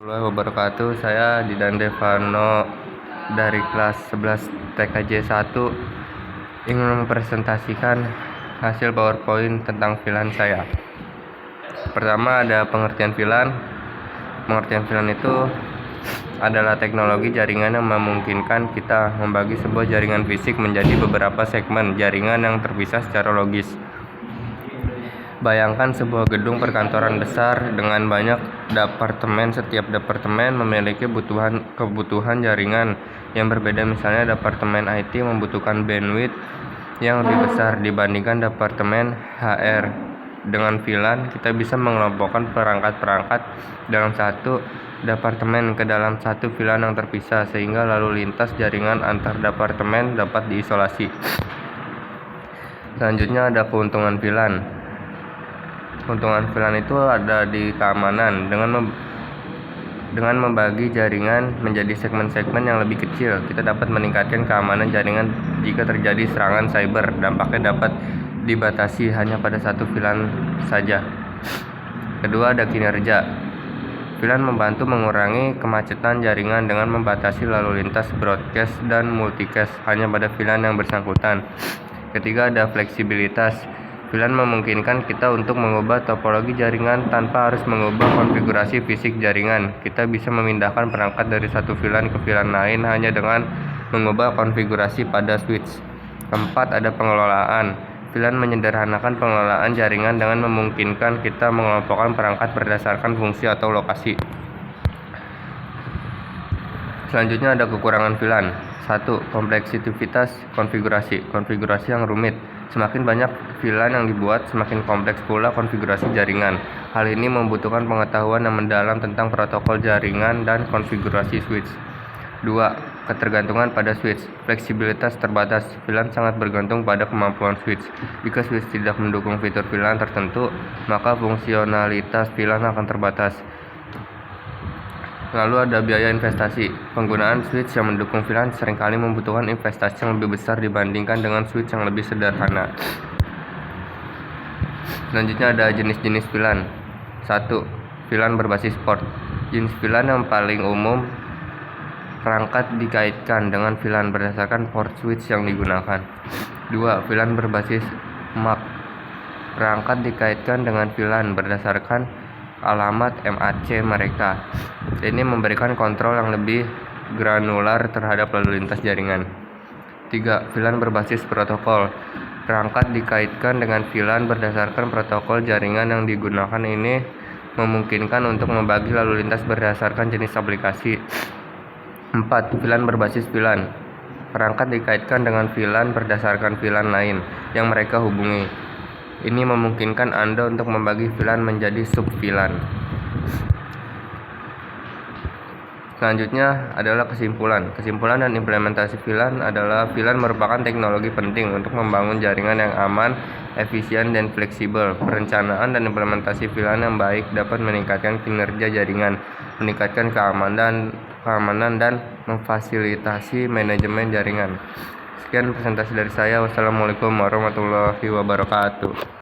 Warahmatullahi wabarakatuh. Saya Didan Devano dari kelas 11 TKJ 1 ingin mempresentasikan hasil PowerPoint tentang VLAN saya. Pertama ada pengertian VLAN. Pengertian VLAN itu adalah teknologi jaringan yang memungkinkan kita membagi sebuah jaringan fisik menjadi beberapa segmen jaringan yang terpisah secara logis. Bayangkan sebuah gedung perkantoran besar dengan banyak departemen. Setiap departemen memiliki kebutuhan jaringan yang berbeda. Misalnya departemen IT membutuhkan bandwidth yang lebih besar dibandingkan departemen HR. Dengan VLAN kita bisa mengelompokkan perangkat-perangkat dalam satu departemen ke dalam satu VLAN yang terpisah, sehingga lalu lintas jaringan antar departemen dapat diisolasi. Selanjutnya ada keuntungan VLAN. Keuntungan VLAN itu ada di keamanan. Dengan membagi jaringan menjadi segmen-segmen yang lebih kecil, kita dapat meningkatkan keamanan jaringan jika terjadi serangan cyber. Dampaknya dapat dibatasi hanya pada satu VLAN saja. Kedua ada kinerja. VLAN membantu mengurangi kemacetan jaringan dengan membatasi lalu lintas broadcast dan multicast hanya pada VLAN yang bersangkutan. Ketiga ada fleksibilitas. VLAN memungkinkan kita untuk mengubah topologi jaringan tanpa harus mengubah konfigurasi fisik jaringan. Kita bisa memindahkan perangkat dari satu VLAN ke VLAN lain hanya dengan mengubah konfigurasi pada switch. Keempat ada pengelolaan. VLAN menyederhanakan pengelolaan jaringan dengan memungkinkan kita mengelompokkan perangkat berdasarkan fungsi atau lokasi. Selanjutnya ada kekurangan VLAN. 1. Kompleksitas konfigurasi. Konfigurasi yang rumit. Semakin banyak VLAN yang dibuat, semakin kompleks pula konfigurasi jaringan. Hal ini membutuhkan pengetahuan yang mendalam tentang protokol jaringan dan konfigurasi switch. 2. Ketergantungan pada switch. Fleksibilitas terbatas. VLAN sangat bergantung pada kemampuan switch. Jika switch tidak mendukung fitur VLAN tertentu, maka fungsionalitas VLAN akan terbatas. Lalu ada biaya investasi. Penggunaan switch yang mendukung VLAN seringkali membutuhkan investasi yang lebih besar dibandingkan dengan switch yang lebih sederhana. Selanjutnya ada jenis-jenis VLAN. 1. VLAN berbasis port. Jenis VLAN yang paling umum, perangkat dikaitkan dengan VLAN berdasarkan port switch yang digunakan. 2. VLAN berbasis MAC. Perangkat dikaitkan dengan VLAN berdasarkan alamat MAC mereka. Ini memberikan kontrol yang lebih granular terhadap lalu lintas jaringan. 3. VLAN berbasis protokol. Perangkat dikaitkan dengan VLAN berdasarkan protokol jaringan yang digunakan. Ini memungkinkan untuk membagi lalu lintas berdasarkan jenis aplikasi. 4. VLAN berbasis VLAN. Perangkat dikaitkan dengan VLAN berdasarkan VLAN lain yang mereka hubungi. Ini memungkinkan Anda untuk membagi VLAN menjadi sub-VLAN. Selanjutnya adalah kesimpulan. Kesimpulan dan implementasi VLAN adalah VLAN merupakan teknologi penting untuk membangun jaringan yang aman, efisien, dan fleksibel. Perencanaan dan implementasi VLAN yang baik dapat meningkatkan kinerja jaringan, meningkatkan keamanan dan memfasilitasi manajemen jaringan. Sekian presentasi dari saya. Wassalamualaikum warahmatullahi wabarakatuh.